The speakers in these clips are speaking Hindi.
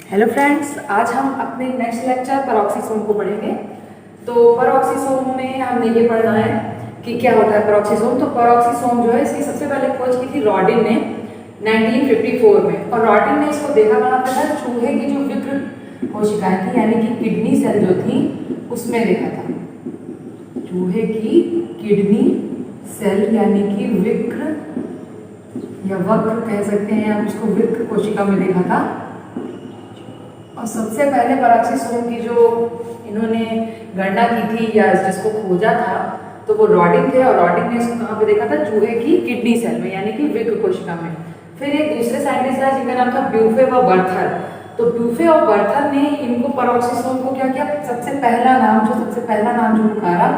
हेलो फ्रेंड्स, आज हम अपने नेक्स्ट लेक्चर पेरोक्सीसोम को पढ़ेंगे। तो पेरोक्सीसोम में हमने ये पढ़ना है कि क्या होता है पेरोक्सीसोम। तो पेरोक्सीसोम जो है इसकी सबसे पहले खोज की थी रॉडिन ने 1954 में। और रॉडिन ने इसको देखा कहाँ पे था, चूहे की जो विक्र कोशिकाएं थी यानी कि किडनी सेल जो थी उसमें देखा था। चूहे की किडनी सेल यानी कि विक्र या वक्र कह सकते हैं आप उसको, विक्र कोशिका में देखा था। और सबसे पहले पेरोक्सीसोम की जो इन्होंने गणना की थी या जिसको खोजा था तो वो रॉडिन थे। और रॉडिन ने इसको कहाँ पे देखा था, चूहे की किडनी सेल में यानी कि विक्र कोशिका में। फिर एक दूसरे साइंटिस्ट था जिनका नाम था ब्यूफे व बर्थर। तो ब्यूफे और बर्थर ने इनको पेरोक्सीसोम को क्या किया, सबसे पहला नाम जो पुकारा,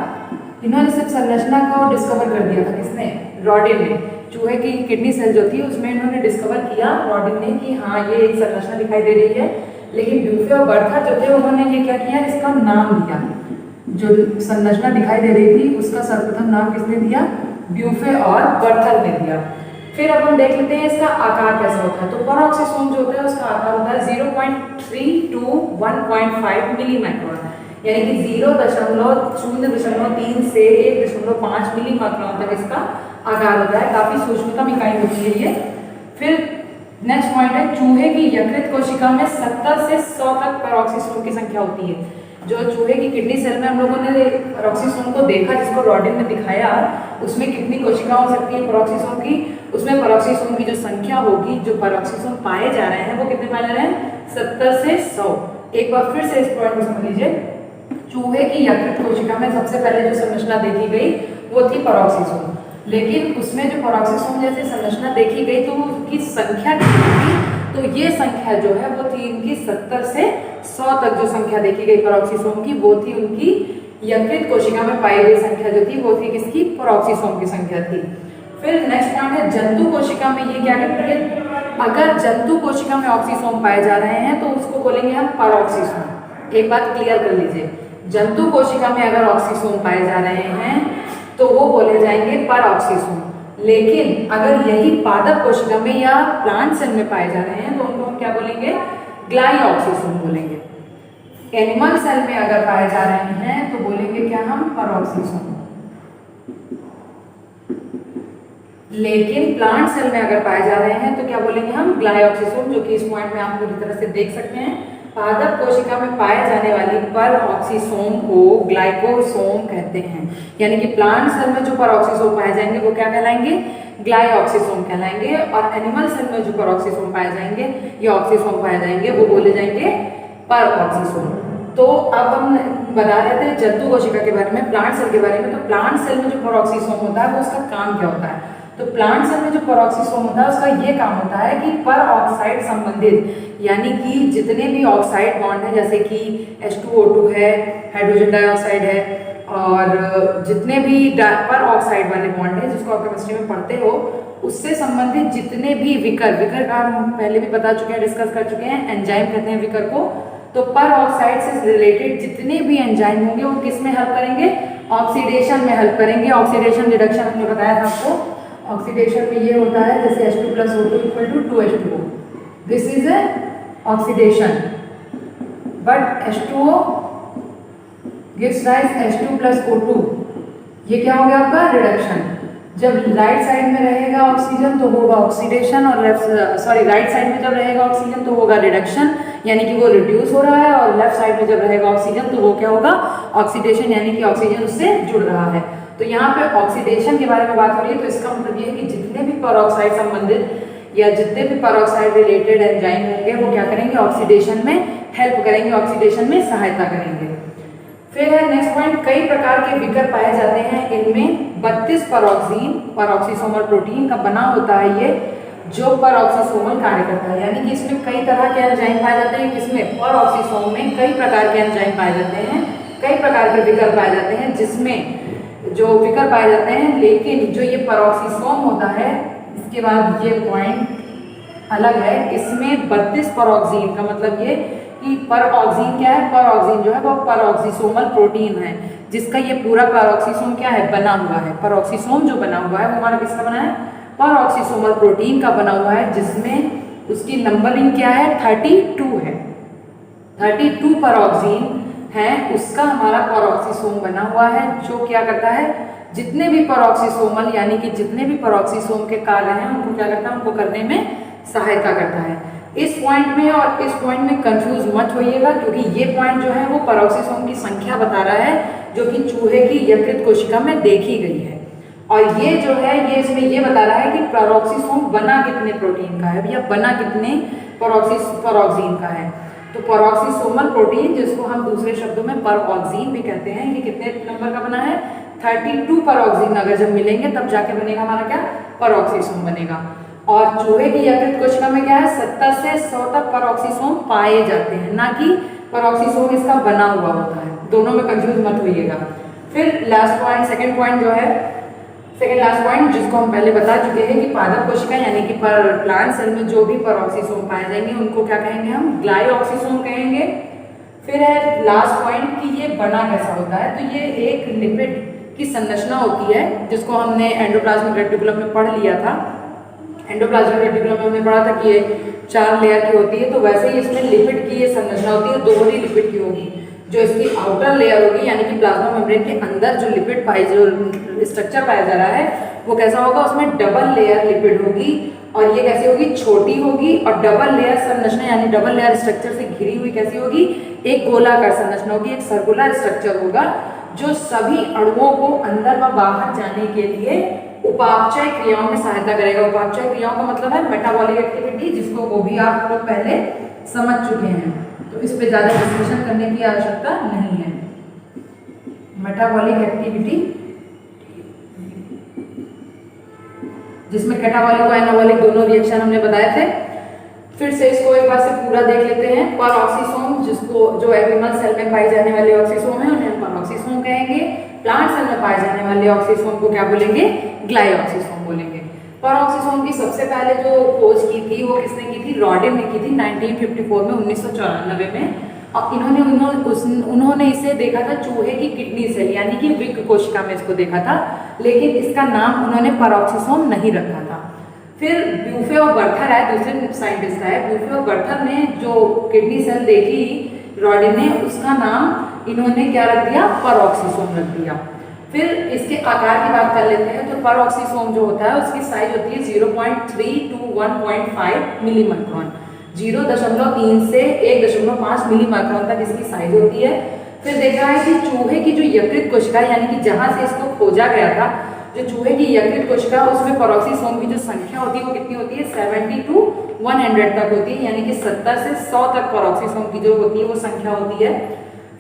इन्होंने सिर्फ संरचना को डिस्कवर कर दिया था। किसने? रॉडिन ने। चूहे की किडनी सेल जो थी उसमें इन्होंने डिस्कवर किया रॉडिन ने कि हाँ ये एक संरचना दिखाई दे रही है। लेकिन ब्यूफे और बर्थर जो थे उन्होंने ये क्या किया, इसका नाम दिया। जो संरचना दिखाई दे रही थी उसका सर्वप्रथम नाम किसने दिया? ब्यूफे और बर्थर ने दिया। फिर अब हम देख लेते हैं इसका आकार कैसा होता है। तो पेरोक्सीसोम जो होता है उसका आकार होता है 0.3 to 1.5 मिलीमाइक्रोन, यानी कि 0.03 से 1.5 मिलीमाइक्रोन तक इसका आकार होता है। काफी सूक्ष्मतम इकाई होती है ये। फिर नेक्स्ट पॉइंट है, चूहे की यकृत कोशिका में 70 से 100 तक पेरोक्सीसोम की संख्या होती है। जो चूहे की किडनी सेल में हम लोगों ने पेरोक्सीसोम को देखा, जिसको रॉडिन ने दिखाया, उसमें कितनी कोशिका हो सकती है पेरोक्सीसोम की? उसमें पेरोक्सीसोम की जो संख्या होगी, जो पेरोक्सीसोम पाए जा रहे हैं वो कितने पाए जा रहे हैं? 70 से 100। एक बार फिर से इस पॉइंट को समझ लीजिए। चूहे की यकृत कोशिका में सबसे पहले जो संरचना देखी गई वो थी पेरोक्सीसोम। लेकिन उसमें जो पेरोक्सीसोम जैसे संरचना देखी गई तो उसकी संख्या कितनी थी? तो ये संख्या जो है वो थी इनकी 70 से 100 तक। जो संख्या देखी गई पेरोक्सीसोम की वो थी उनकी यकृत कोशिका में पाई गई संख्या जो थी वो थी किसकी? पेरोक्सीसोम की संख्या थी। फिर नेक्स्ट पॉइंट है, जंतु कोशिका में ये क्या करती है? अगर जंतु कोशिका में ऑक्सीसोम पाए जा रहे हैं तो उसको बोलेंगे हम पेरोक्सीसोम। एक बात क्लियर कर लीजिए, जंतु कोशिका में अगर ऑक्सीसोम पाए जा रहे हैं तो वो बोले जाएंगे पेरोक्सीसोम। लेकिन अगर यही पादप कोशिका में या प्लांट सेल में पाए जा रहे हैं तो उनको हम क्या बोलेंगे? ग्लाइऑक्सीसोम बोलेंगे। एनिमल सेल में अगर पाए जा रहे हैं तो बोलेंगे क्या हम? पेरोक्सीसोम। लेकिन प्लांट सेल में अगर पाए जा रहे हैं तो क्या बोलेंगे हम? ग्लाइऑक्सीसोम, जो कि इस पॉइंट में आप पूरी तरह से देख सकते हैं। पादप कोशिका में पाए जाने वाली पेरोक्सीसोम को ग्लाइकोसोम कहते हैं। यानी कि प्लांट सेल में जो पेरोक्सीसोम पाए जाएंगे वो क्या कहलाएंगे? ग्लाइऑक्सीसोम कहलाएंगे। और एनिमल सेल में जो पेरोक्सीसोम पाए जाएंगे या ऑक्सीसोम पाए जाएंगे वो बोले जाएंगे पेरऑक्सीसोम। तो अब हम बता रहे थे जंतु कोशिका के बारे में, प्लांट सेल के बारे में। तो प्लांट सेल में जो पेरोक्सीसोम होता है वो उसका काम क्या होता है? तो प्लांट सेल में जो पेरोक्सीसोम होता है उसका ये काम होता है कि परऑक्साइड संबंधित, यानी कि जितने भी ऑक्साइड बॉन्ड है, जैसे कि H2O2 है, हाइड्रोजन डाइऑक्साइड है, और जितने भी परऑक्साइड वाले बॉन्ड है जिसको आप केमिस्ट्री में पढ़ते हो, उससे संबंधित जितने भी विकर का हम पहले भी बता चुके हैं, डिस्कस कर चुके हैं, एंजाइम कहते हैं विकर को। तो परऑक्साइड से रिलेटेड जितने भी एंजाइम होंगे वो किस में हेल्प करेंगे? ऑक्सीडेशन में हेल्प करेंगे। ऑक्सीडेशन रिडक्शन हमने बताया था आपको। ऑक्सीडेशन में ये होता है जैसे H2+O2 = 2H2O, this is a oxidation, but H2O gives rise H2+O2, ये क्या हो गया आपका? रिडक्शन। जब राइट साइड में रहेगा ऑक्सीजन तो होगा ऑक्सीडेशन, और राइट साइड में जब रहेगा ऑक्सीजन तो होगा रिडक्शन, यानी कि वो रिड्यूस हो रहा है। और लेफ्ट साइड में जब रहेगा ऑक्सीजन तो वो क्या होगा? ऑक्सीडेशन, यानी कि ऑक्सीजन उससे जुड़ रहा है। तो यहाँ पे ऑक्सीडेशन के बारे में बात हो रही है। तो इसका मतलब ये है कि जितने भी पेरोक्साइड संबंधित या जितने भी पेरोक्साइड रिलेटेड एंजाइम होंगे वो क्या करेंगे? ऑक्सीडेशन में हेल्प करेंगे, ऑक्सीडेशन में सहायता करेंगे। फिर है नेक्स्ट पॉइंट, कई प्रकार के विकर पाए जाते हैं। इनमें 32 पेरोक्सीसोमल प्रोटीन का बना होता है ये, जो पेरोक्सीसोमल कार्य करता है। यानी कि इसमें कई तरह के एंजाइम पाए जाते हैं। किसमें? पेरोक्सीसोम में कई प्रकार के एंजाइम पाए जाते हैं, कई प्रकार के विकर पाए जाते हैं, जिसमें जो विकर पाए जाते हैं। लेकिन जो ये पेरोक्सीसोम होता है, इसके बाद ये पॉइंट अलग है, इसमें 32 पेरोक्सीन का मतलब ये कि पेरोक्सीन क्या है? पेरोक्सीन जो है वो पेरोक्सीसोमल प्रोटीन है, जिसका ये पूरा पेरोक्सीसोम क्या है? बना हुआ है। पेरोक्सीसोम जो बना हुआ है वो हमारा किसका बना है? पेरोक्सीसोमल प्रोटीन का बना हुआ है, जिसमें उसकी नंबरिंग क्या है? 32 है। 32 पैरोक्सीन है, उसका हमारा पैरोक्सीसोम बना हुआ है, जो क्या करता है, जितने भी पैरोक्सीसोमल यानी कि जितने भी पैरोक्सीसोम के कार्य हैं उनको क्या करता है, उनको करने में सहायता करता है। इस पॉइंट में और इस पॉइंट में कंफ्यूज मत होइएगा, क्योंकि ये पॉइंट जो है वो पैरोक्सीसोम की संख्या बता रहा है जो कि चूहे की यकृत कोशिका में देखी गई है, और ये जो है ये इसमें ये बता रहा है कि पैरोक्सीसोम बना कितने प्रोटीन का है या बना कितने पैरोक्सीन का है। तो पैरोक्सीसोमल प्रोटीन, जिसको हम दूसरे शब्दों में पैरोक्सीन भी कहते हैं, ये कितने नंबर का बना है, 32 पैरोक्सीन अगर जब मिलेंगे तब जाके बनेगा हमारा क्या, पैरोक्सीसोम बनेगा। और चूहे की यकृत कोशिका में क्या है, 70 से 100 तक पैरोक्सीसोम पाए जाते हैं, ना कि पैरोक्सीसोम इसका बना हुआ होता है, दोनों में कंफ्यूज मत होइएगा। फिर लास्ट पॉइंट, सेकंड पॉइंट जो है, सेकंड लास्ट पॉइंट जिसको हम पहले बता चुके हैं कि पादप कोशिका यानी कि प्लांट सेल में जो भी पैरोक्सीसोम पाए जाएंगे उनको क्या कहेंगे, हम ग्लाइऑक्सीसोम कहेंगे। फिर है लास्ट पॉइंट कि ये बना कैसा होता है, तो ये एक लिपिड की संरचना होती है, जिसको हमने एंडोप्लाज्मिक रेटिकुलम में पढ़ लिया था। एंडोप्लाज्मिक रेटिकुलम में हमने पढ़ा था कि ये 4 लेयर की होती है, तो वैसे ही इसमें लिपिड की ये संरचना होती है, दोहरी लिपिड की होगी। जो इसकी आउटर लेयर होगी यानी कि प्लाज्मा मेम्ब्रेन के अंदर जो लिपिड जो स्ट्रक्चर पाया जा रहा है वो कैसा होगा, उसमें डबल लेयर लिपिड होगी, और ये कैसी होगी, छोटी होगी, और डबल लेयर संरचना यानी डबल लेयर स्ट्रक्चर से घिरी हुई कैसी होगी, एक गोलाकार संरचना होगी, एक सर्कुलर स्ट्रक्चर होगा, जो सभी अणुओं को अंदर व बाहर जाने के लिए उपापचय क्रियाओं में सहायता करेगा। उपापचय क्रियाओं का मतलब है मेटाबॉलिक एक्टिविटी, जिसको वो भी आप लोग पहले समझ चुके हैं, तो इस पे ज्यादा डिस्कशन करने की आवश्यकता नहीं है। मेटाबॉलिक एक्टिविटी जिसमें कैटाबॉलिक और एनाबॉलिक दोनों रिएक्शन हमने बताए थे। फिर से इसको एक बार से पूरा देख लेते हैं। पैरोक्सीसोम, जिसको जो एनिमल सेल में पाए जाने वाले ऑक्सीसोम है उन्हें पैरोक्सीसोम कहेंगे। प्लांट सेल में पाए जाने वाले ऑक्सीसोम को क्या बोलेंगे, ग्लाइऑक्सीसोम बोलेंगे। पैरोक्सीसोम की सबसे पहले जो खोज की थी वो किसने की थी, रॉडिन ने की थी 1954 में, 1994 में। और उन्होंने इसे देखा था चूहे की किडनी सेल यानी कि विक कोशिका में इसको देखा था, लेकिन इसका नाम उन्होंने पैरोक्सीसोम नहीं रखा था। फिर ब्यूफे और बर्थर आए, दूसरे साइंटिस्ट आए, ब्यूफे और बर्थर ने जो किडनी सेल देखी रॉडिन ने, उसका नाम इन्होंने क्या रख दिया, पैरोक्सीसोम रख दिया। फिर इसके आकार की बात कर लेते हैं, तो पैरोक्सीसोम जो होता है उसकी साइज होती है 0.3 to 1.5 मिलीमाइक्रोन, 0.3 से 1.5 मिलीमाइक्रोन तक इसकी साइज होती है। फिर देखा है कि चूहे की जो यकृत कोशिका यानी कि जहां से इसको खोजा गया था, जो चूहे की यकृत कोशिका, उसमें पैरोक्सीसोम की जो संख्या होती है वो कितनी होती है, 70 to 100 तक होती है, यानी कि 70 से 100 तक पैरोक्सीसोम की जो होती है वो संख्या होती है।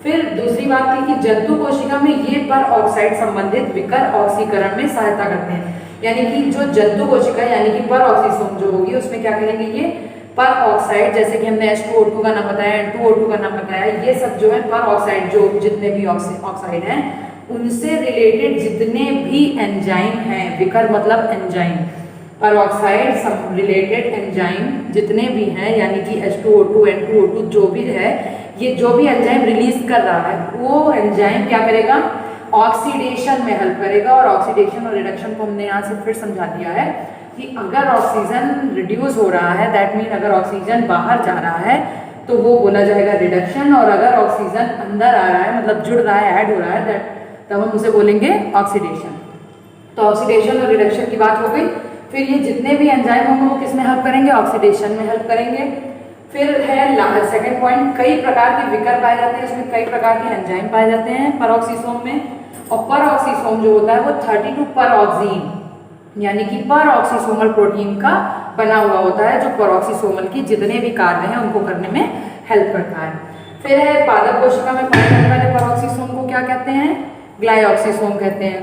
फिर दूसरी बात थी कि जंतु कोशिका में ये पर ऑक्साइड संबंधित विकर ऑक्सीकरण में सहायता करते हैं, यानी कि जो जंतु कोशिका यानी कि पर ऑक्सीसोम जो होगी उसमें क्या करेंगे, ये पर ऑक्साइड, जैसे कि हमने H2O2 का नाम बताया, N2O2 का नाम बताया, ये सब जो है पर ऑक्साइड, जो जितने भी ऑक्साइड हैं उनसे रिलेटेड जितने भी एंजाइम हैं, विकर मतलब एंजाइम, पर ऑक्साइड रिलेटेड एंजाइम जितने भी हैं यानी कि H2O2 N2O2 जो भी है, ये जो भी एंजाइम रिलीज कर रहा है वो एंजाइम क्या करेगा, ऑक्सीडेशन में हेल्प करेगा। और ऑक्सीडेशन और रिडक्शन को हमने यहाँ से फिर समझा दिया है कि अगर ऑक्सीजन रिड्यूस हो रहा है, दैट मीन अगर ऑक्सीजन बाहर जा रहा है तो वो बोला जाएगा रिडक्शन, और अगर ऑक्सीजन अंदर आ रहा है मतलब जुड़ रहा है, ऐड हो रहा है, तब हम उसे बोलेंगे ऑक्सीडेशन। तो ऑक्सीडेशन और रिडक्शन की बात हो गई। फिर ये जितने भी एंजाइम होंगे वो किसमें हेल्प करेंगे, ऑक्सीडेशन में हेल्प करेंगे। फिर है सेकंड पॉइंट, कई प्रकार के विकर पाए जाते हैं, इसमें कई प्रकार के एंजाइम पाए जाते हैं पैरोक्सीसोम में। और पैरोक्सीसोम जो होता है वो 32 पैरोक्सीन यानी कि पैरोक्सीसोमल प्रोटीन का बना हुआ होता है, जो पैरोक्सीसोमल की जितने भी कार्य हैं उनको करने में हेल्प करता है। फिर है पादप कोशिका में पाए जाने वाले पैरोक्सीसोम को क्या कहते हैं, ग्लाइऑक्सीसोम कहते हैं।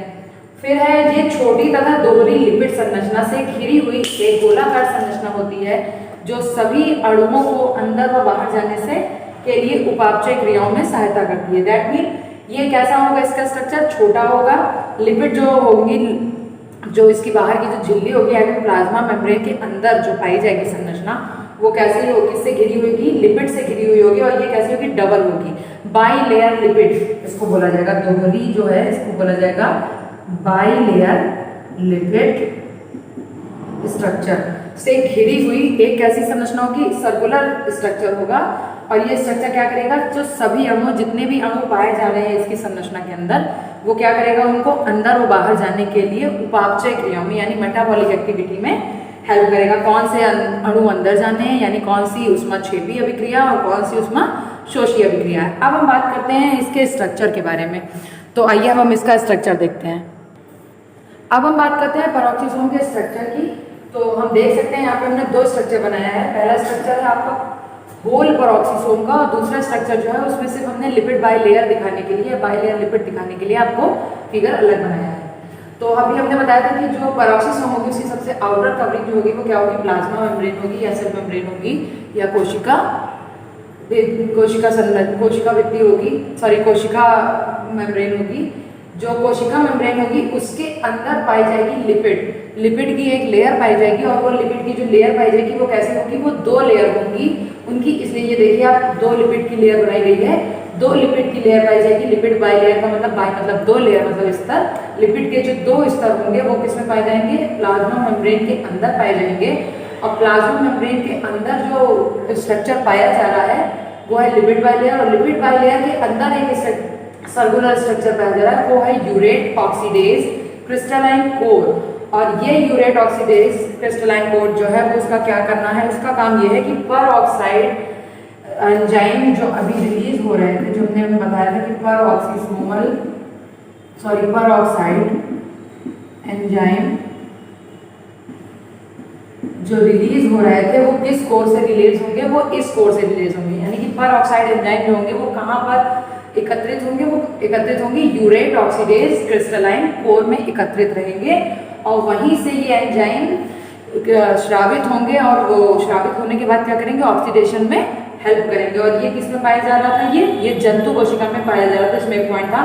फिर है ये छोटी तथा दोहरी लिपिड संरचना से घिरी हुई एक गोलाकार संरचना होती है, जो सभी अणुओं को अंदर व बाहर जाने से के लिए उपापचय क्रियाओं में सहायता करती है। दैट मीन ये कैसा होगा, इसका स्ट्रक्चर छोटा होगा, लिपिड जो होंगी, जो इसकी बाहर की जो झिल्ली होगी यानी प्लाज्मा मेम्ब्रेन के अंदर जो पाई जाएगी संरचना, वो कैसी होगी, किससे घिरी हुई होगी, लिपिड से घिरी हुई होगी, और ये कैसी होगी, डबल होगी, बाई लेयर लिपिड इसको बोला जाएगा। दोहरी जो है इसको बोला जाएगा बाई लेयर लिपिड स्ट्रक्चर से घिरी हुई एक कैसी संरचना होगी, सर्कुलर स्ट्रक्चर होगा, और ये स्ट्रक्चर क्या करेगा, जो सभी अणु, जितने भी अणु पाए जा रहे हैं इसकी संरचना के अंदर, वो क्या करेगा, उनको अंदर और बाहर जाने के लिए उपापचय क्रियाओं में यानी मेटाबॉलिक एक्टिविटी में हेल्प करेगा। कौन से अणु अंदर जाने हैं, यानी कौन सी ऊष्माक्षेपीय अभिक्रिया और कौन सी ऊष्माशोषीय अभिक्रिया है। अब हम बात करते हैं इसके स्ट्रक्चर के बारे में। तो आइए हम इसका स्ट्रक्चर देखते हैं। अब हम बात करते हैं पेरोक्सीसोम के स्ट्रक्चर की। तो हम देख सकते हैं यहाँ पे हमने दो स्ट्रक्चर बनाया है। पहला स्ट्रक्चर है आपका होल पेरोक्सीसोम का, और दूसरा स्ट्रक्चर जो है उसमें सिर्फ हमने लिपिड बाइलेयर दिखाने के लिए, बाइलेयर लिपिड दिखाने के लिए आपको फिगर अलग बनाया है। तो अभी हमने बताया था कि जो पेरोक्सीसोम होगी उसकी सबसे आउटर कवरिंग जो होगी वो क्या होगी, प्लाज्मा मेम्ब्रेन होगी या सेल मेम्ब्रेन होगी या कोशिका भित्ति होगी, कोशिका मेम्ब्रेन होगी। जो कोशिका मेम्ब्रेन होगी उसके अंदर पाई जाएगी लिपिड की एक लेयर पाई जाएगी, और वो लिपिड की जो लेयर पाई जाएगी वो कैसे होगी, वो दो लेयर होंगी उनकी। इसलिए ये देखिए आप, दो लिपिड की लेयर बनाई गई है, दो लिपिड की लेयर पाई जाएगी। लिपिड बाई लेयर का मतलब बाई मतलब दो लेयर मतलब स्तर। लिपिड के जो दो स्तर होंगे वो किसमें पाए जाएंगे, प्लाज्मा मेम्ब्रेन के अंदर पाए जाएंगे। और प्लाज्मा मेम्ब्रेन के अंदर जो स्ट्रक्चर पाया जा रहा है वो है लिपिड बाई लेयर, और लिपिड बाई लेयर के अंदर एक सर्कुलर स्ट्रक्चर पाया जा रहा है, वो है यूरेट ऑक्सीडेज क्रिस्टलाइन कोर। और ये यूरेट ऑक्सीडेज क्रिस्टलाइन कोर जो है वो उसका क्या करना है, उसका काम ये है कि पर ऑक्साइड एंजाइम जो अभी रिलीज हो रहे थे, जो हमने बताया था कि पर ऑक्साइड एंजाइम जो रिलीज हो रहे थे वो किस कोर से रिलीज होंगे, वो इस कोर से रिलीज होंगे। यानी कि पर ऑक्साइड एंजाइम जो होंगे वो कहाँ पर एकत्रित होंगे, वो एकत्रित होंगे यूरेट ऑक्सीडेज क्रिस्टलाइन कोर में एकत्रित रहेंगे, और वहीं से ये एंजाइम श्रावित होंगे, और वो श्रावित होने के बाद क्या करेंगे, ऑक्सीडेशन में हेल्प करेंगे। और ये किसमें पाया जा रहा था, ये जंतु कोशिका में पाया जा रहा था। इसमें एक पॉइंट था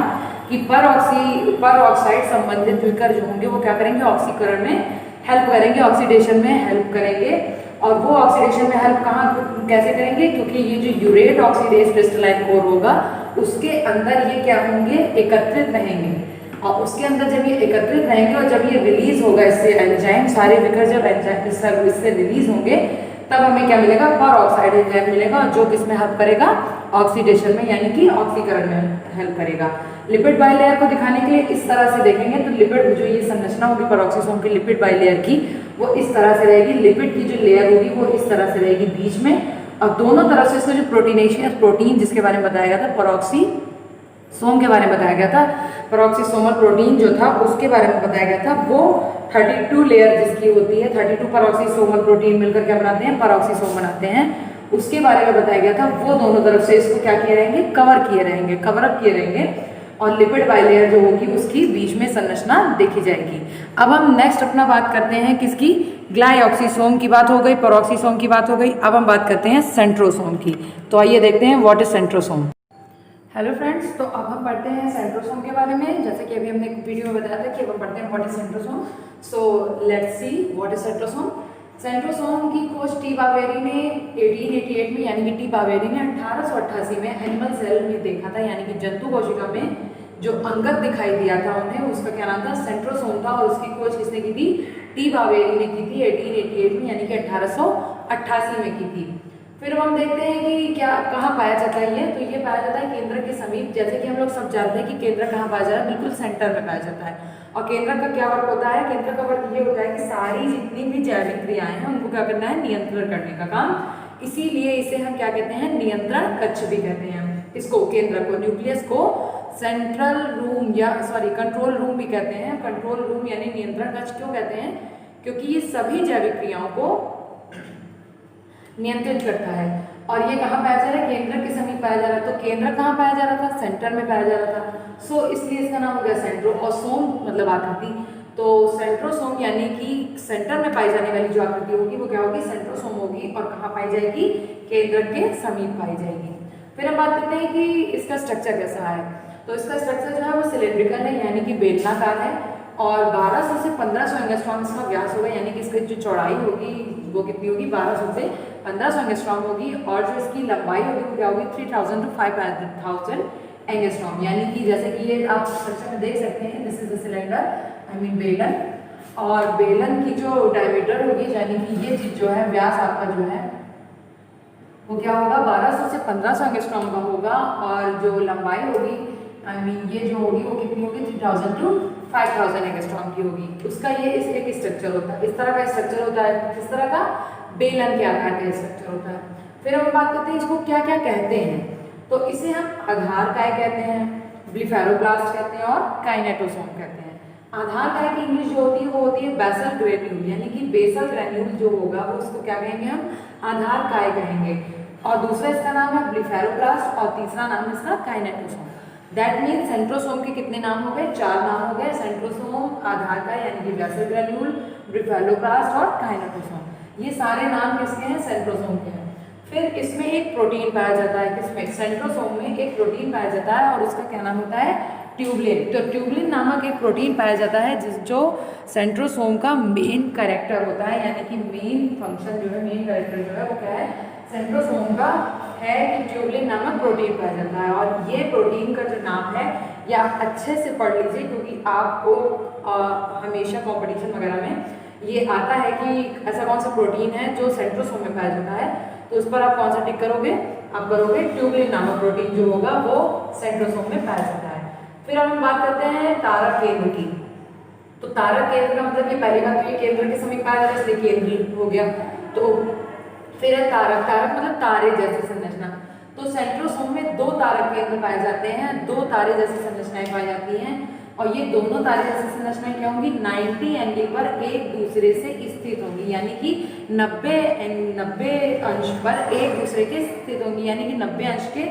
कि पर ऑक्साइड संबंधित विकर जो होंगे वो क्या करेंगे, ऑक्सीकरण में हेल्प करेंगे, ऑक्सीडेशन में हेल्प करेंगे। और वो ऑक्सीडेशन में हेल्प कहाँ कैसे करेंगे, क्योंकि ये जो यूरेट ऑक्सीडेज क्रिस्टलाइन कोर होगा उसके अंदर ये क्या होंगे, एकत्रित रहेंगे। और उसके अंदर जब ये एकत्रित रहेंगे और जब ये रिलीज होगा इससे एंजाइम, सारे विकर जब एंजाइम इससे रिलीज होंगे तब हमें क्या मिलेगा, पर ऑक्साइड एंजाइम मिलेगा, जो किसमें हेल्प करेगा, ऑक्सीडेशन में यानी कि ऑक्सीकरण में हेल्प करेगा। लिपिड बाइलेयर को दिखाने के लिए इस तरह से देखेंगे तो लिपिड जो ये संरचना होगी पेरोक्सीसोम की लिपिड बाइलेयर की वो इस तरह से रहेगी। लिपिड की जो लेयर होगी वो इस तरह से रहेगी बीच में, और दोनों तरफ से इसका जो प्रोटीनेशियस प्रोटीन जिसके बारे में बताया गया था, पेरोक्सीसोम के बारे में बताया गया था, पेरोक्सीसोमल प्रोटीन जो था उसके बारे में बताया गया था, वो 32 लेयर जिसकी होती है, 32 पेरोक्सीसोमल प्रोटीन मिलकर क्या बनाते हैं, पेरोक्सीसोम बनाते हैं, उसके बारे में बताया गया था। वो दोनों तरफ से इसको क्या किए रहेंगे, कवर अप किए रहेंगे, और लिपिड बाइलेयर जो होगी उसकी बीच में संरचना देखी जाएगी। अब हम नेक्स्ट अपना बात करते हैं किसकी, ग्लाइऑक्सीसोम की बात हो गई, पेरोक्सीसोम की बात हो गई। अब हम बात करते हैं सेंट्रोसोम की। तो आइए देखते हैं what is centrosome. Hello friends, तो अब हम पढ़ते हैं सेंट्रोसोम के बारे में। जैसे कि अभी हमने एक वीडियो में बताया था कि अब हम पढ़ते हैं what is centrosome. So let's see what is centrosome. Centrosome की खोज टी बावेरी ने 1888 में, यानी कि टी बावेरी ने 1888 में एनिमल सेल में देखा था, यानी कि जंतु कोशिका में जो अंगक दिखाई दिया था उन्हें, उसका क्या नाम था, सेंट्रोसोम था। और उसकी खोज किसने की थी, टी बावेरी ने की थी 1888 में, यानी कि 1888 में की थी। फिर हम देखते हैं कि क्या कहाँ पाया जाता है ये, तो ये पाया जाता है केंद्र के समीप। जैसे कि हम लोग सब जानते हैं कि केंद्र कहाँ पाया जाता है, बिल्कुल सेंटर में पाया जाता है। और केंद्र का क्या वर्क होता है, केंद्र का वर्क ये होता है कि सारी जितनी भी जैविक क्रियाएं हैं उनको क्या करना है, नियंत्रण करने का काम। इसीलिए इसे हम क्या कहते हैं, नियंत्रण कक्ष भी कहते हैं। इसको केंद्र को, न्यूक्लियस को सेंट्रल रूम या कंट्रोल रूम भी कहते हैं। कंट्रोल रूम यानी नियंत्रण कक्ष क्यों कहते हैं, क्योंकि ये सभी जैविक क्रियाओं को नियंत्रित करता है। और ये कहाँ पाया जा रहा है, केंद्र के समीप पाया जा रहा है। तो केंद्र कहाँ पाया जा रहा था, सेंटर में पाया जा रहा था। सो इसलिए इसका नाम हो गया सेंट्रो, और सोम मतलब आकृति। तो सेंट्रोसोम यानी कि सेंटर में पाई जाने वाली जो आकृति होगी वो क्या होगी, सेंट्रोसोम होगी। और कहाँ पाई जाएगी, केंद्र के समीप पाई जाएगी। फिर हम बात करते हैं कि इसका स्ट्रक्चर कैसा है। तो इसका स्ट्रक्चर जो है वो सिलेंड्रिकल है, यानी कि बेलनाकार है, और 1200 से 1500 एंगस्ट्रॉम इसका व्यास होगा, यानी कि इसकी जो चौड़ाई होगी वो कितनी होगी, 1200 से 1500 एंगस्ट्रॉम होगी। और जो इसकी लंबाई होगी वो क्या होगी, 3000 to 5000 एंगस्ट्रॉम। यानी कि जैसे कि ये आप स्ट्रक्चर में देख सकते हैं, this is the cylinder, I mean बेलन। और बेलन की जो डायमीटर होगी, यानी कि ये चीज जो है व्यास आपका जो है वो क्या होगा 1200 से 1500 एंगस्ट्रॉम का होगा, और जो लंबाई होगी ये जो होगी वो कितनी होगी 3000 टू 5000 एंगस्ट्रॉम की होगी। उसका ये इस एक स्ट्रक्चर होता है, इस तरह का स्ट्रक्चर होता है, किस तरह का, बेलन के आकार का स्ट्रक्चर होता है। फिर हम बात करते हैं इसको क्या क्या कहते हैं। तो इसे हम आधार काय कहते हैं, ब्लिफेरोब्लास्ट कहते हैं और काइनेटोसोम कहते हैं। आधार काय की इंग्लिश जो होती है वो होती है बेसल ग्रेन्यूल, यानी कि बेसल ग्रेन्यूल जो होगा वो उसको क्या कहेंगे हम, आधार काय कहेंगे। और दूसरा इसका नाम है ब्लिफेरोब्लास्ट और तीसरा नाम है इसका काइनेटोसोम। दैट मीन सेंट्रोसोम के कितने नाम हो गए, 4 नाम हो गए, सेंट्रोसोम, आधार काय यानी कि बेसल ग्रेन्यूल, ब्लिफेरोब्लास्ट और काइनेटोसोम। ये सारे नाम किसके हैं, सेंट्रोसोम के हैं। फिर इसमें एक प्रोटीन पाया जाता है, किसमें, सेंट्रोसोम में एक प्रोटीन पाया जाता है और उसका क्या नाम होता है, ट्यूबलिन। तो ट्यूबलिन नामक एक प्रोटीन पाया जाता है जो सेंट्रोसोम का मेन कैरेक्टर होता है, यानी कि मेन फंक्शन जो है, मेन कैरेक्टर जो है वो क्या है, सेंट्रोसोम का है कि ट्यूबलिन नामक प्रोटीन पाया जाता है। और ये प्रोटीन का जो नाम है ये आप अच्छे से पढ़ लीजिए, क्योंकि आपको हमेशा कॉम्पिटिशन वगैरह में ये आता है कि ऐसा कौन सा प्रोटीन है जो सेंट्रोसोम में पाया जाता है। तो उस पर आप कौन सा टिक करोगे, आप करोगे ट्यूबलिन नामक प्रोटीन जो होगा वो सेंट्रोसोम में पाया जाता है। फिर हम बात करते हैं तारक केंद्र की। तो तारक केंद्र का मतलब ये पहली बात तो ये केंद्र के समीप पाया जाता है, इसलिए केंद्र हो गया। तो फिर है तारक, तारक मतलब तारे जैसी संरचना। तो सेंट्रोसोम में 2 तारक केंद्र पाए जाते हैं, 2 तारे जैसी संरचनाएं पाई जाती हैं, और ये दोनों तारे जैसी संरचनाएं क्या होंगी, 90 एंगल पर एक दूसरे से स्थित होंगी, यानी कि 90 अंश पर एक दूसरे के स्थित होंगी, यानी कि 90 अंश के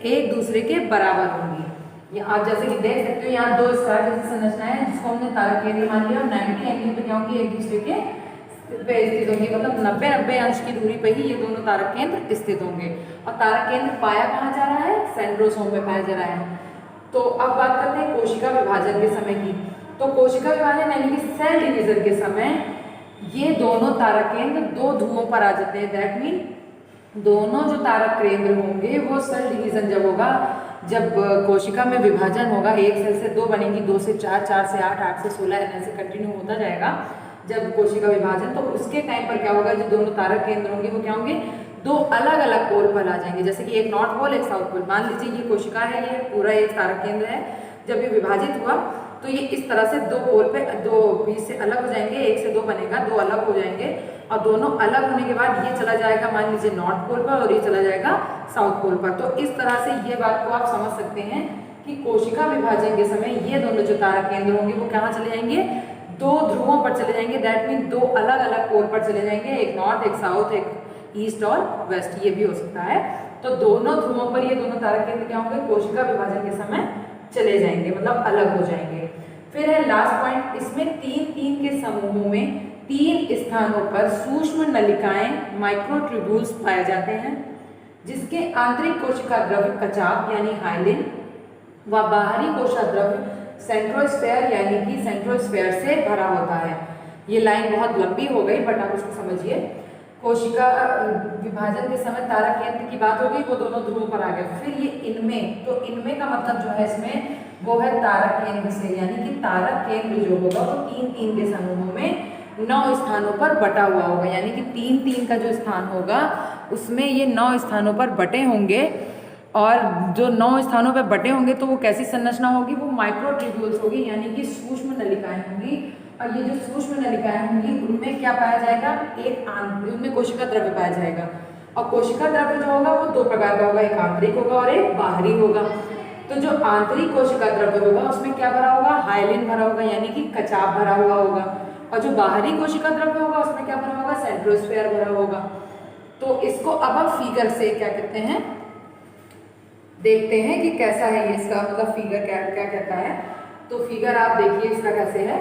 एक दूसरे के बराबर होंगी। आप जैसे कि देख सकते हो यहाँ 2 स्टार जैसी संरचनाएं हैं जिसको हमने तारक केंद्र मान लिया, और 90 एंगल पे क्या होंगी, एक दूसरे के पे स्थित होंगे, मतलब 90 अंश की दूरी पे ही ये दोनों तारक केंद्र स्थित होंगे। और तारक केंद्र पाया कहाँ जा रहा है, सेंट्रोसोम में पाया जा रहा है। तो अब बात करते हैं कोशिका विभाजन के समय की। तो कोशिका विभाजन यानी कि सेल डिवीजन के समय ये दोनों तारक केंद्र 2 ध्रुवों पर आ जाते हैं। दैट मीन दोनों जो तारक केंद्र होंगे वो सेल डिवीजन जब होगा, जब कोशिका में विभाजन होगा, एक सेल से 2 बनेंगी, 2 से 4, 4 से 8, 8 से 16, ऐसे कंटिन्यू होता जाएगा जब कोशिका विभाजन। तो उसके टाइम पर क्या होगा, जो दोनों तारक केंद्र होंगे वो क्या होंगे, 2 अलग अलग पोल पर आ जाएंगे, जैसे कि एक नॉर्थ पोल एक साउथ पोल। मान लीजिए ये कोशिका है, ये पूरा एक तारक केंद्र है, जब ये विभाजित हुआ तो ये इस तरह से 2 पोल पे 2 बीच से अलग हो जाएंगे, 1 से 2 बनेगा, 2 अलग हो जाएंगे, और दोनों अलग होने के बाद ये चला जाएगा मान लीजिए नॉर्थ पोल पर और ये चला जाएगा साउथ पोल पर। तो इस तरह से ये बात को आप समझ सकते हैं कि कोशिका विभाजन के समय ये दोनों जो तारक केंद्र होंगे वो कहाँ चले जाएंगे, 2 ध्रुवों पर चले जाएंगे। दैट मीन 2 अलग अलग पोल पर चले जाएंगे, एक नॉर्थ एक साउथ एक ईस्ट और वेस्ट, ये भी हो सकता है। तो दोनों ध्रुवों पर ये दोनों तारक केंद्र क्या होंगे, कोशिका विभाजन के समय चले जाएंगे, मतलब अलग हो जाएंगे। फिर है लास्ट पॉइंट, इसमें 3-3 के समूहों में 3 स्थानों पर सूक्ष्म नलिकाएं माइक्रोट्यूब्यूल्स पाए जाते हैं, जिसके आंतरिक कोशिका द्रव्य कचाप यानी हाइलिन व बाहरी कोशिका द्रव्य सेंट्रोस्फेयर यानी कि सेंट्रोस्फेयर से भरा होता है। ये लाइन बहुत लंबी हो गई बट आप इसको समझिए। कोशिका विभाजन के समय तारक केंद्र की बात हो गई, वो दोनों ध्रुवों पर आ गए। फिर ये इनमें, तो इनमें का मतलब जो है इसमें वो है तारक केंद्र से, यानी कि तारक केंद्र जो होगा वो 3-3 के समूहों में 9 स्थानों पर बटा हुआ होगा, यानी कि 3-3 का जो स्थान होगा उसमें ये 9 स्थानों पर बटे होंगे। और जो 9 स्थानों पर बटे होंगे तो वो कैसी संरचना होगी, वो माइक्रोट्यूब्यूल्स होगी, यानी कि सूक्ष्म नलिकाएं होंगी। और ये जो सूक्ष्म नलिकाएं होंगी उनमें क्या पाया जाएगा, एक उनमें कोशिका द्रव्य पाया जाएगा। और कोशिका द्रव्य जो होगा वो 2 प्रकार का होगा, एक आंतरिक होगा और एक बाहरी होगा। तो जो आंतरिक कोशिका द्रव्य होगा उसमें क्या भरा होगा, हाइलिन भरा होगा, यानी कि कचाप भरा हुआ होगा। और जो बाहरी कोशिका द्रव्य होगा उसमें क्या भरा होगा, सेंट्रोस्फेयर भरा होगा। तो इसको अब हम फिगर से क्या कहते हैं, देखते हैं कि कैसा है ये, इसका मतलब फिगर क्या क्या कहता है। तो फिगर आप देखिए इसका कैसे है।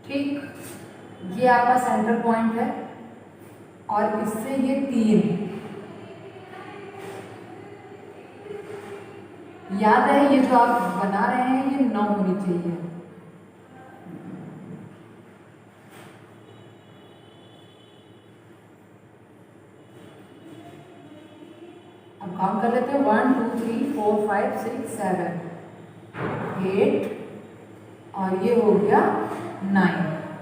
ठीक, ये आपका सेंटर पॉइंट है और इससे ये 3 याद रहे ये जो आप बना रहे हैं ये 9 होनी चाहिए। अब काउंट कर लेते हैं 1 2 3 4 5 6 7 8 और ये हो गया 9।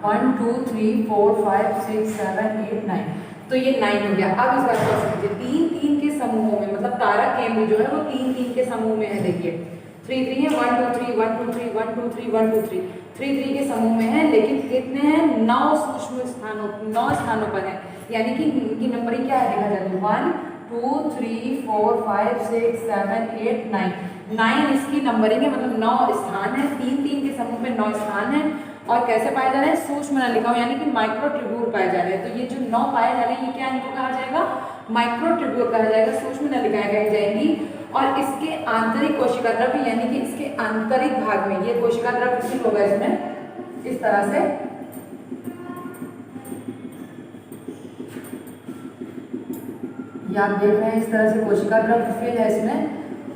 1 2 3 4 5 6 7 8 9, तो ये 9 हो गया। अब इस बात को समझिए, 3 3 के समूहों में, मतलब तारक केंद्र जो है वो 3 3 के समूह में है। देखिए 3 3 है, 1 2 3 1 2 3 1 2 3 1 2 3 3 3 के समूह में है, लेकिन कितने हैं? 9 सूक्ष्म स्थानों 9 स्थानों पर है, यानी कि इनकी नंबरिंग क्या है देखा जाए तो 1 2 3 4 5 6 7 8 9 9 इसकी नंबरिंग है, मतलब 9 स्थान है। 3 3 के समूह में 9 स्थान है। और कैसे पाए जा रहे हैं? सूक्ष्म नलिकाओं, यानी कि माइक्रोट्यूब्यूल पाए जा रहे हैं। तो ये जो 9 पाए जा रहे हैं ये क्या इनको कहा जाएगा? माइक्रोट्यूब्यूल कहा जाएगा, सूक्ष्म नलिकाएं कही जाएंगी। और इसके आंतरिक कोशिका द्रव्य, यानी कि इसके आंतरिक भाग में ये कोशिका द्रव्य विकसित होगा इसमें इस तरह से। ये आप देख रहे हैं इस तरह से कोशिका द्रव्य फिल है इसमें।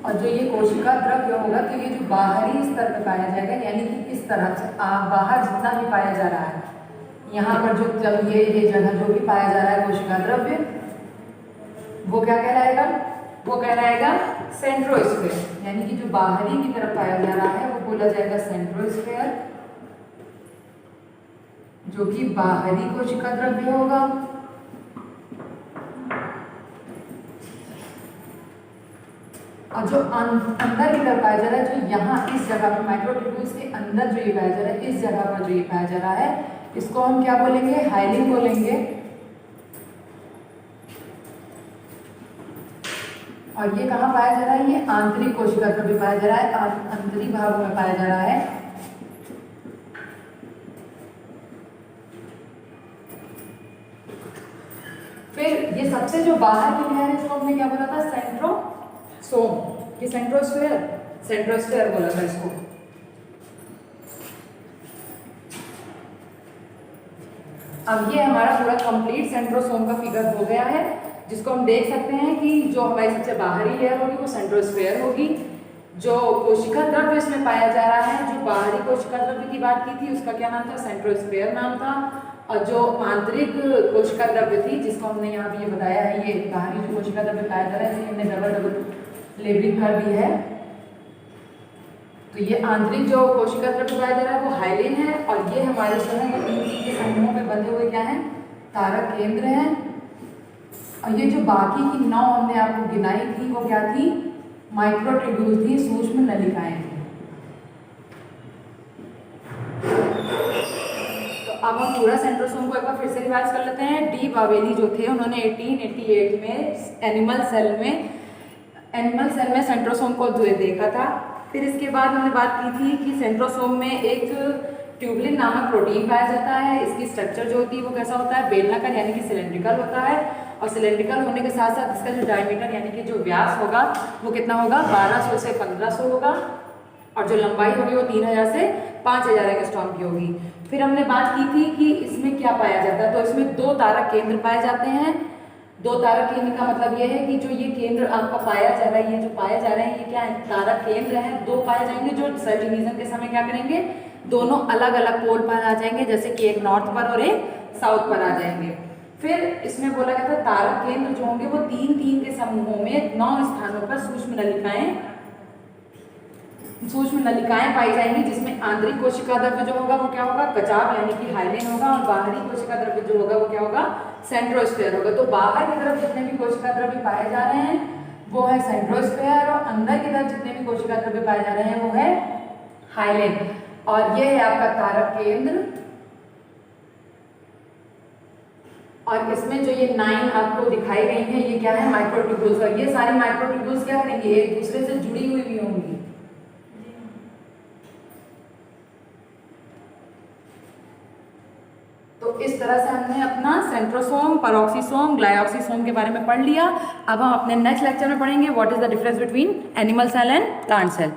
और जो ये कोशिका द्रव्य होगा तो ये जो बाहरी स्तर पर पाया जाएगा, यानी कि इस तरह से बाहर जितना भी पाया जा रहा है, यहाँ पर जो जब ये जगह जो भी पाया जा रहा है कोशिका द्रव्य, वो क्या कहलाएगा? वो कहलाएगा सेंट्रोस्फेयर, यानी कि जो बाहरी की तरफ पाया जा रहा है वो बोला जाएगा सेंट्रोस्फेयर, जो कि बाहरी कोशिका द्रव्य होगा। और जो अंदर की तरफ पाया जा रहा है, जो यहाँ इस जगह पर माइक्रोट्यूब्यूल्स के अंदर जो ये पाया जा रहा है, इस जगह पर जो ये पाया जा रहा है, इसको हम क्या बोलेंगे? हाइलिन बोलेंगे। और ये कहाँ पाया जा रहा है? ये आंतरिक कोशिका द्रव्य पाया जा रहा है, आंतरिक भागों में पाया जा रहा है। फिर ये सबसे जो बाहर की लेयर है इसको हमने क्या बोला था? सेंट्रोसोम, कि सेंट्रोस्फेयर बोला था इसको। अब ये हमारा पूरा कंप्लीट सेंट्रोसोम का फिगर हो गया है, जिसको हम देख सकते हैं कि जो हमारी सबसे बाहरी लेयर होगी वो सेंट्रोस्फेयर होगी। जो कोशिका द्रव्य इसमें पाया जा रहा है, जो बाहरी कोशिका द्रव्य की बात की थी उसका क्या नाम था? सेंट्रोस्फेयर नाम था। और जो आंतरिक कोशिका द्रव्य थी, जिसको हमने यहाँ भी ये बताया है, ये बाहरी जो कोशिका द्रव्य पाया जा रहा है, इसकी हमने डबल लेबलिंग कर दी है। तो ये आंतरिक जो कोशिका द्रव्य पाया जा रहा है वो हाइलिन है। और ये हमारे जो है ये 3 3 के समूहों में बंधे हुए क्या हैं? तारक केंद्र हैं। और ये जो बाकी की 9 हमने आपको गिनाई थी वो क्या थी? माइक्रोट्यूब्यूल थी, सूक्ष्म नलिकाएं थी। तो अब हम पूरा सेंट्रोसोम को एक बार फिर से रिवाइज कर लेते हैं। डी बावेली जो थे उन्होंने 1888 में एनिमल सेल में सेंट्रोसोम को देखा था। फिर इसके बाद हमने बात की थी कि सेंट्रोसोम में एक ट्यूबलिन नामक प्रोटीन पाया जाता है। इसकी स्ट्रक्चर जो होती है वो कैसा होता है? बेलनाकार, यानी कि सिलेंड्रिकल होता है। और सिलेंड्रिकल होने के साथ साथ इसका जो डायमीटर, यानी कि जो व्यास होगा वो कितना होगा? 1200 से 1500 होगा। और जो लंबाई होगी वो 3000 से 5000 एंगस्ट्रॉम की होगी। फिर हमने बात की थी कि इसमें क्या पाया जाता है, तो इसमें 2 तारक केंद्र पाए जाते हैं। 2 तारक केंद्र का मतलब ये है कि जो ये केंद्र आपका पाया जा रहा है, ये जो पाए जा रहे हैं ये क्या है? तारक केंद्र है। 2 पाए जाएंगे जो सेल डिवीजन के समय क्या करेंगे? दोनों अलग अलग पोल पर आ जाएंगे, जैसे कि एक नॉर्थ पर और एक साउथ पर आ जाएंगे। फिर इसमें बोला गया था तारक केंद्र जो होंगे वो 3 3 के समूहों में 9 स्थानों पर सूक्ष्म नलिकाएं पाई जाएंगी, जिसमें आंतरिक कोशिका द्रव्य जो होगा वो क्या होगा? कचाप, यानी कि हाइलिन होगा। और बाहरी कोशिका द्रव्य जो होगा वो क्या होगा? सेंट्रोस्फेयर होगा। तो बाहर की तरफ जितने भी कोशिका द्रव्य पाए जा रहे हैं वो है सेंट्रोस्फेयर, और अंदर की तरफ जितने भी कोशिका द्रव्य पाए जा रहे हैं वो है हाइलिन। और ये है आपका तारक केंद्र। और इसमें जो ये 9 आपको दिखाई गई हैं ये क्या है? माइक्रोट्यूब्यूल्स। और ये सारी माइक्रोट्यूब्यूल्स क्या करेंगे? एक दूसरे से जुड़ी हुई भी होंगी। तो इस तरह से हमने अपना सेंट्रोसोम, पैरोक्सीसोम, ग्लाइऑक्सीसोम के बारे में पढ़ लिया। अब हम अपने नेक्स्ट लेक्चर में पढ़ेंगे what is the difference between animal cell and plant cell.